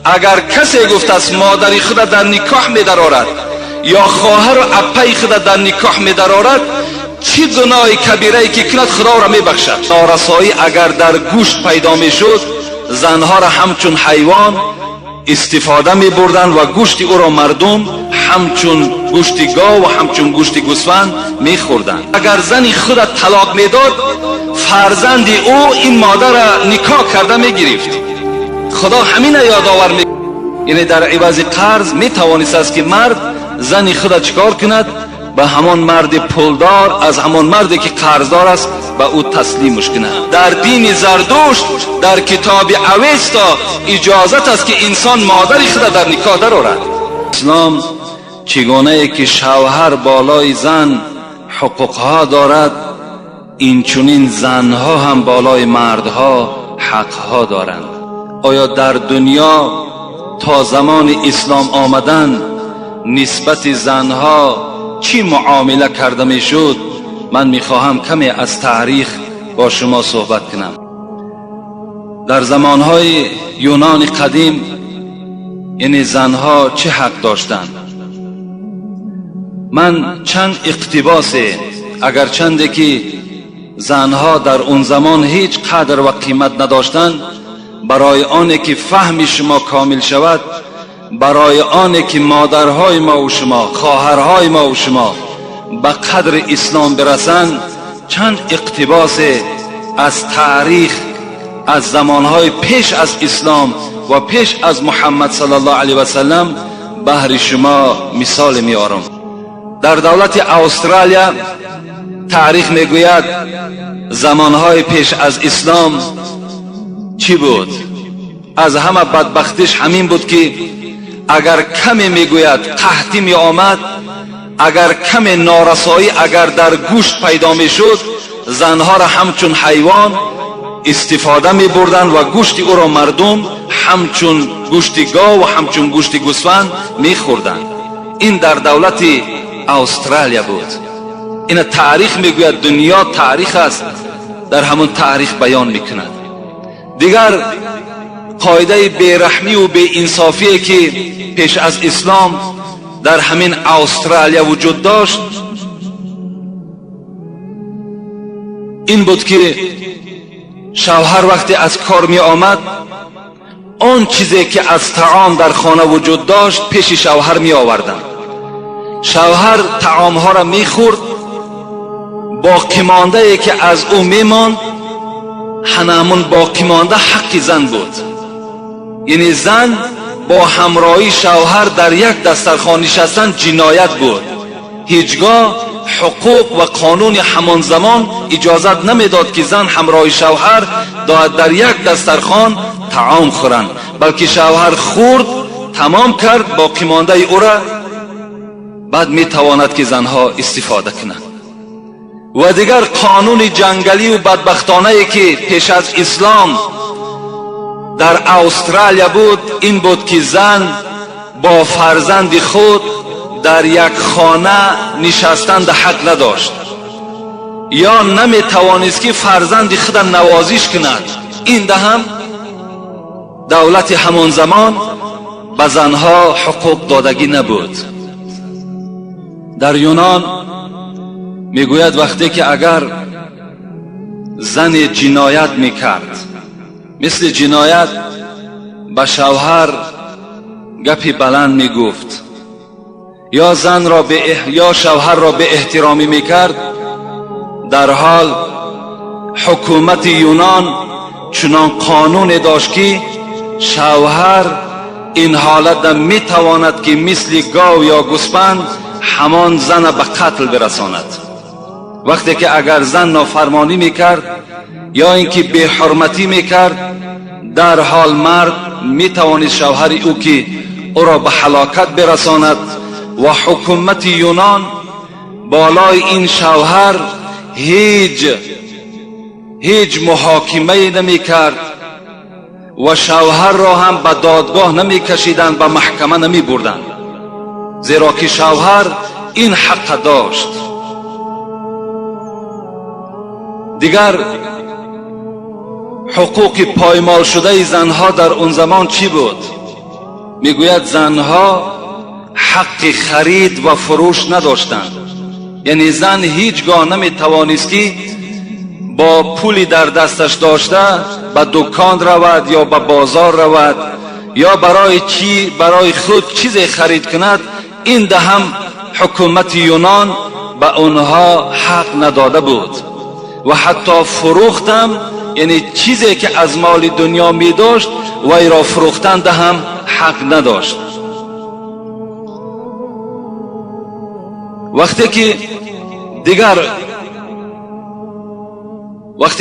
اگر کسی گفت است مادری خود در نکاح می درآورد یا خواهر و اپای خود در نکاح می درآورد، چه گناه کبیره ای که کند خدا را می بخشد. نارسایی اگر در گوشت پیدا می شد، زنها را همچون حیوان استفاده می بردن و گوشت او را مردم همچون گوشت گاو و همچون گوشت گوسفند می خوردن. اگر زنی خود طلاق می داد، فرزند او این مادر را نکاح کرده می گرفت. خدا همین یادآور می، یعنی در عوض قرض می توانست است که مرد زنی خود چکار کند؟ به همان مرد پولدار، از همان مردی که قرضدار است به او تسلیمش کند. در دین زردشت در کتاب اوستا اجازت است که انسان مادری خود در نکاح درآورد. اسلام چگونه ای که شوهر بالای زن حقوقها دارد، اینچنین زنها هم بالای مردها حقها دارند. آیا در دنیا تا زمان اسلام آمدن نسبت زنها چی معامله کرده می شد؟ من می خواهم کمی از تاریخ با شما صحبت کنم. در زمانهای یونان قدیم یعنی زنها چه حق داشتند؟ من چند اقتباس، اگر چنده که زنها در اون زمان هیچ قدر و قیمت نداشتند، برای آنه که فهم شما کامل شود، برای آنه که مادرهای ما و شما، خواهرهای ما و شما به قدر اسلام برسند، چند اقتباس از تاریخ، از زمانهای پیش از اسلام و پیش از محمد صلی الله علیه و سلم بهر شما مثال میارم. در دولت استرالیا تاریخ میگوید زمانهای پیش از اسلام چی بود؟ از همه بدبختیش همین بود که اگر کمی میگوید قحطی می آمد، اگر کمی نارسایی اگر در گوشت پیدا می شد، زنها را همچون حیوان استفاده می بردن و گوشت او را مردم همچون گوشت گاو و همچون گوشت گوسفند می خوردن. این در دولت استرالیا بود. این تاریخ میگوید، دنیا تاریخ است، در همون تاریخ بیان میکند. دیگر قاعده بیرحمی و بی انصافی که پیش از اسلام در همین استرالیا وجود داشت این بود که شوهر وقتی از کار می آمد، آن چیزی که از طعام در خانه وجود داشت پیش شوهر می آوردن. شوهر طعام ها را می خورد، باقی مانده ای که از او می ماند همون باقی مانده حق زن بود. یعنی زن با همراهی شوهر در یک دسترخوان نشستن جنایت بود. هیچگاه حقوق و قانون همان زمان اجازت نمیداد که زن همراه شوهر در یک دسترخوان طعام خورند، بلکه شوهر خورد تمام کرد باقی مانده او را بعد میتواند که زنها استفاده کنند. و دیگر قانون جنگلی و بدبختانه ای که پیش از اسلام در استرالیا بود این بود که زن با فرزند خود در یک خانه نشستن حق نداشت یا نمی توانست که فرزند خود نوازش کند. این ده هم دولت همان زمان به زنها حقوق دادگی نبود. در یونان میگوید وقتی که اگر زن جنایت میکرد، مثل جنایت به شوهر گپی بلند میگفت یا زن را یا شوهر را به احترامی میکرد، در حال حکومت یونان چنان قانون داشت که شوهر این حالت میتواند که مثل گاو یا گوسفند همان زن به قتل برساند. وقتی که اگر زن نافرمانی میکرد یا اینکه بی حرمتی میکرد، در حال مرد میتوانست شوهر او که او را به هلاکت برساند و حکومت یونان بالای این شوهر هیچ محاکمه نمیکرد و شوهر را هم به دادگاه نمیکشیدند، به محکمه نمیبردند، زیرا که شوهر این حق داشت. حقوق پایمال شده زنها در اون زمان چی بود؟ میگوید زنها حق خرید و فروش نداشتند. یعنی زن هیچگاه نمیتوانست که با پولی در دستش داشته به دکان رود یا به بازار رود یا برای خود چیزی خرید کند. این ده هم حکومت یونان به اونها حق نداده بود و حتی فروختم، یعنی چیزی که از مال دنیا می داشت وی را فروختن ده هم حق نداشت. وقتی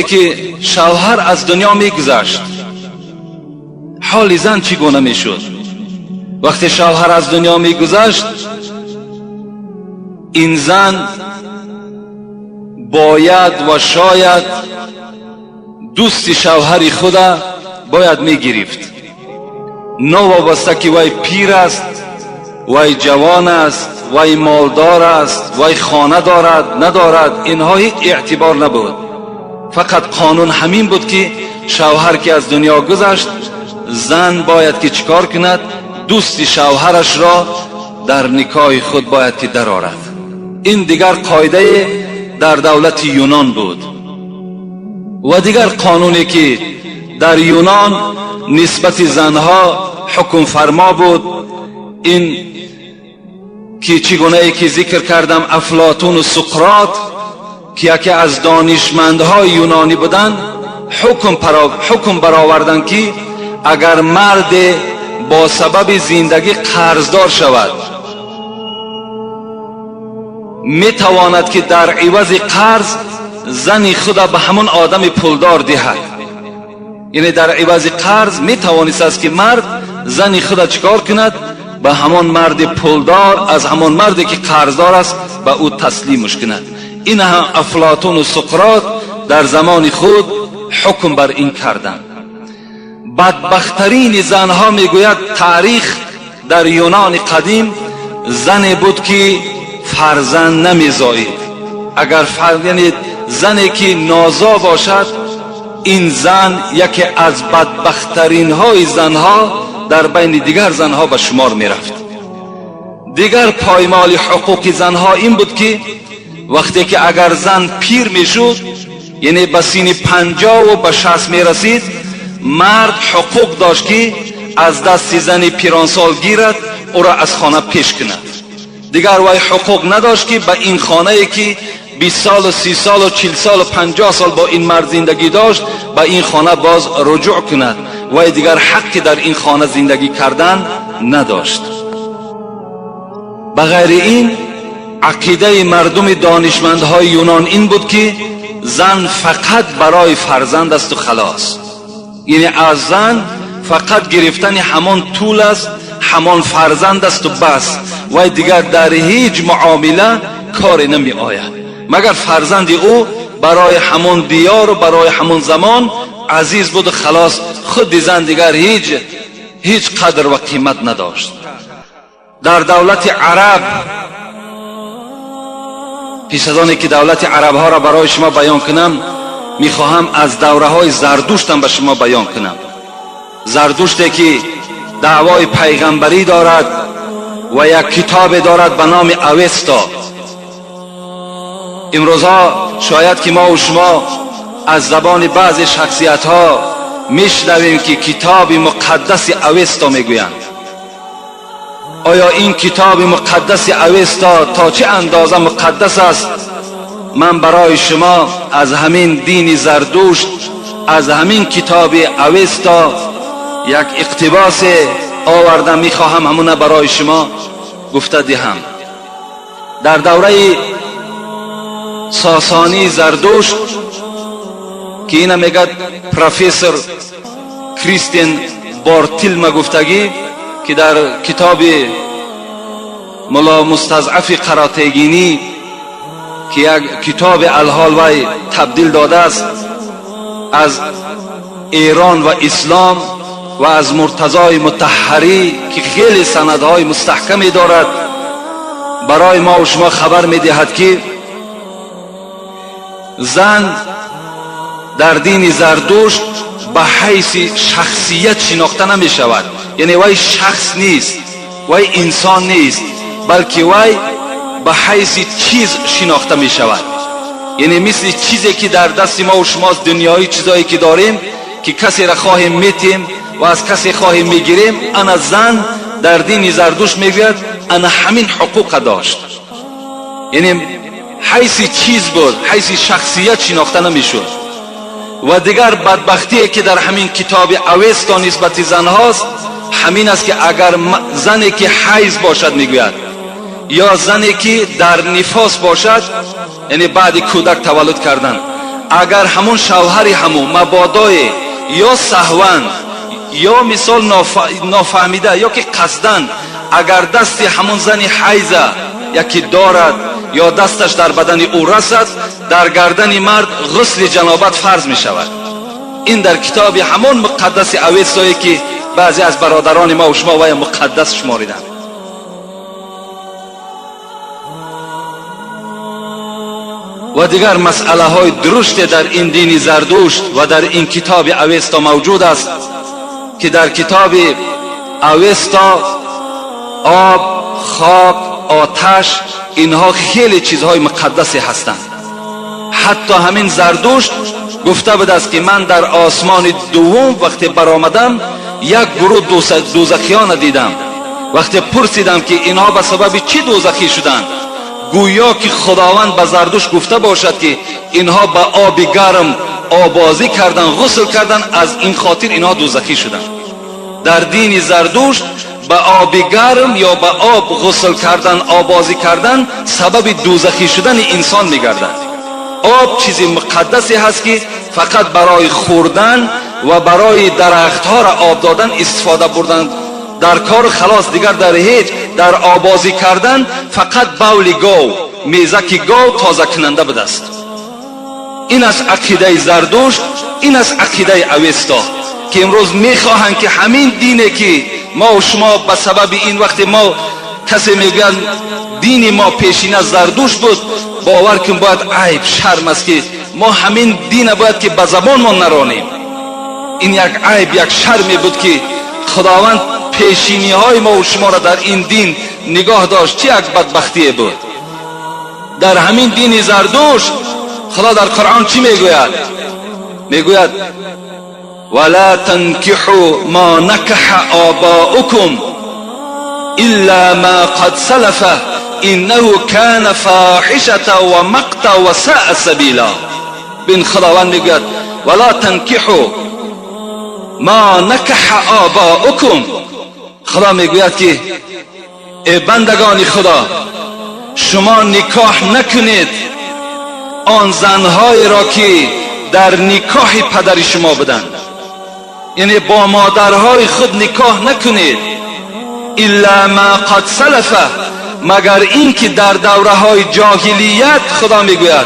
که شوهر از دنیا می گذشت حال زن چگونه می شد؟ وقتی شوهر از دنیا می گذشت این زن باید و شاید دوست شوهری خدا باید می گرفت، نوابسته که وی پیر است، وی جوان است، وی مالدار است، وی خانه دارد ندارد، اینها هیچ اعتبار نبود. فقط قانون همین بود که شوهر که از دنیا گذشت زن باید که چیکار کند؟ دوست شوهرش را در نکاح خود باید که درآورد. این دیگر قاعده در دولت یونان بود. و دیگر قانونی که در یونان نسبت زنها حکم فرما بود، این که چگونه ای که ذکر کردم افلاطون و سقراط که یکی از دانشمندهای یونانی بودند حکم برآوردند که اگر مرد با سبب زندگی قرضدار شود می تواند که در عوض قرض زن خدا به همون آدم پولدار دهد. یعنی در عوض قرض می توانست است که مرد زن خدا چکار کند؟ به همون مرد پولدار از همون مردی که قرضدار است به او تسلیمش کند. این هم افلاطون و سقراط در زمان خود حکم بر این کردند. بدبخترین زنها میگوید تاریخ در یونان قدیم زنی بود که فرزند نمیزایید. اگر یعنی زنی که نازا باشد این زن یکی از بدبخترین های زنها در بین دیگر زنها به شمار میرفت. دیگر پایمال حقوق زنها این بود که وقتی که اگر زن پیر میشد، یعنی به سن 50 و به 60 میرسید، مرد حقوق داشت که از دست زن پیرانسال گیرد او را از خانه پیش کند. دیگر وی حقوق نداشت که به این خانه که 20 سال و 30 سال و 40 سال و 50 سال با این مرد زندگی داشت به این خانه باز رجوع کند. وی دیگر حقی در این خانه زندگی کردن نداشت. بغیر این عقیده مردم دانشمندهای یونان این بود که زن فقط برای فرزند است و خلاص. یعنی از زن فقط گرفتن همان طول است، همان فرزند است و بس، و دیگر در هیچ معامله کار نمی آید مگر فرزند او برای همون دیار و برای همون زمان عزیز بود و خلاص. خود زن دیگر هیچ قدر و قیمت نداشت. در دولت عرب، پیش از آنی که دولت عرب ها را برای شما بیان کنم میخواهم از دوره های زردشت به شما بیان کنم. زردشتی که دعوای پیغمبری دارد و یک کتاب دارد به نام اوستا. امروزها شاید که ما و شما از زبان بعضی شخصیت ها میشنویم که کتاب مقدس اوستا میگویند. آیا این کتاب مقدس اوستا تا چه اندازه مقدس است؟ من برای شما از همین دین زردشت، از همین کتاب اوستا یک اقتباس آوردم، میخواهم همونه برای شما گفته دهم. در دوره ساسانی زردشت که اینا میگه پروفسور کریستین بارتیلم گفتگی که در کتاب ملا مستضعف قراتگینی که یک کتاب الحال وی تبدیل داده است از ایران و اسلام و از مرتضای مطهری که خیلی سندهای مستحکمی دارد، برای ما و شما خبر میدهد که زن در دین زردشت به حیث شخصیت شناخته نمی شود. یعنی وی شخص نیست، وی انسان نیست، بلکه وی به حیث چیز شناخته می شود. یعنی مثل چیزی که در دست ما و شماست، دنیایی چیزایی که داریم که کسی را خواهیم میتیم و از کسی خواهیم میگیریم. انا زن در دین زردوشت میگوید انا همین حقوق داشت. یعنی حیث چیز بود، حیث شخصیت شناخته نمیشد. و دیگر بدبختی که در همین کتاب اوستا نسبت زن هاست همین است که اگر زنی که حیض باشد میگوید یا زنی که در نفاس باشد، یعنی بعد کودک تولد کردن، اگر همون شوهری همون مبادای یا سهوان یا مثال نافهمیده یا که قصدن اگر دست همون زنی حیضه یکی دارد یا دستش در بدن او رسد، در گردن مرد غسل جنابت فرض می شود. این در کتاب همون مقدس اوستایی که بعضی از برادران ما و شما وی مقدس شماریدند. و دیگر مسئله های درشت در این دین زردوشت و در این کتاب اوستا موجود است که در کتاب اوستا آب، خاک، آتش اینها خیلی چیزهای مقدسی هستند. حتی همین زردوشت گفته بود است که من در آسمان دوم وقتی برآمدم یک گروه دوزخیان دیدم. وقتی پرسیدم که اینها به سبب چی دوزخی شدند، گویا که خداوند به زردوشت گفته باشد که اینها به آب گرم آبازی کردن، غسل کردن، از این خاطر اینها دوزخی شدند. در دین زردوشت به آب گرم یا به آب غسل کردن، آبازی کردن سبب دوزخی شدن انسان میگردد. آب چیزی مقدسی هست که فقط برای خوردن و برای درختها را آب دادن استفاده بردن در کار خلاص. دیگر در هیچ در آبازی کردن فقط بول گاو، میزک گاو تازه کننده بوده است. این از عقیده زردوشت، این از عقیده اوستا که امروز میخواهند که همین دینه که ما و شما به سبب این وقت ما کسی میگن دین ما پیشین زردوشت بود، باور کن باید عیب شرم است که ما همین دین باید که به زبان ما نرانیم. این یک عیب، یک شرمی بود که خداوند پیشینی های ما و شما را در این دین نگاه داشت. چه یک بدبختی بود. در همین دین زردوشت خدا در قرآن چی میگوید؟ میگوید ولا تنكحوا ما نكح آباؤكم إلا ما قد سلف إنه كان فاحشة ومقتا وساء سبيلا. بین خداوند میگوید ولا تنكحوا ما نكح آباؤكم. خدا میگوید که ای بندگان خدا، شما نکاح نکنید آن زنهای را که در نکاح پدر شما بودند. یعنی با مادرهای خود نکاح نکنید. الا ما قد سلف، مگر این که در دوره های جاهلیت خدا میگوید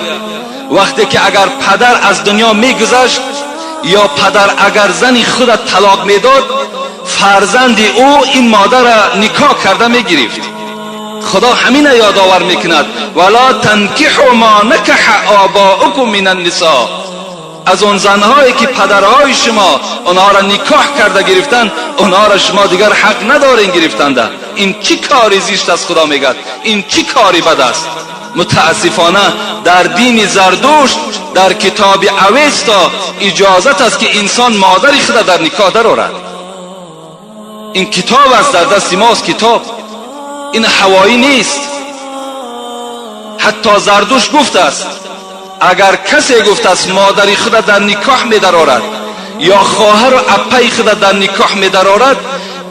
وقتی که اگر پدر از دنیا میگذشت یا پدر اگر زنی خود طلاق میداد، فرزند او این مادر را نکاح کرده میگرفت. خدا همین یادآور میکند ولا تنکحوا ما نکح آباؤکم من النساء. از اون زنهایی که پدرهای شما اونها را نکاح کرده گرفتن، اونها را شما دیگر حق ندارین گرفتنده. این چی کاری زشت است؟ خدا میگه این چی کاری بد است. متاسفانه در دین زردوشت در کتاب اوستا اجازت است که انسان مادر خود در نکاح درآورد. این کتاب است، در دست ماست کتاب، این هوایی نیست. حتی زردوشت گفته است اگر کسی گفته است مادری خود در نکاح می درآورد یا خواهر و اپی خود در نکاح می درآورد،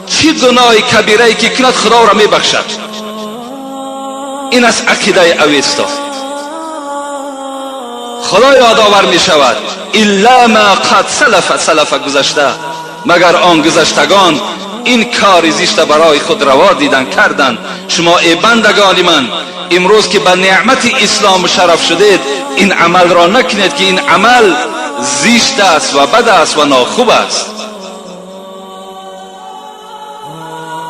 چه گناه کبیره ای که کند خدا را می بخشد. این از عقیده اوستا. خدا یادآور می شود الا ما قد سلف گذشته، مگر آن گذشتگان این کار زشت برای خود روا دیدن کردند. شما ای بندگان من امروز که به نعمت اسلام مشرف شدید، این عمل را نکنید که این عمل زشت است و بد است و ناخوب است.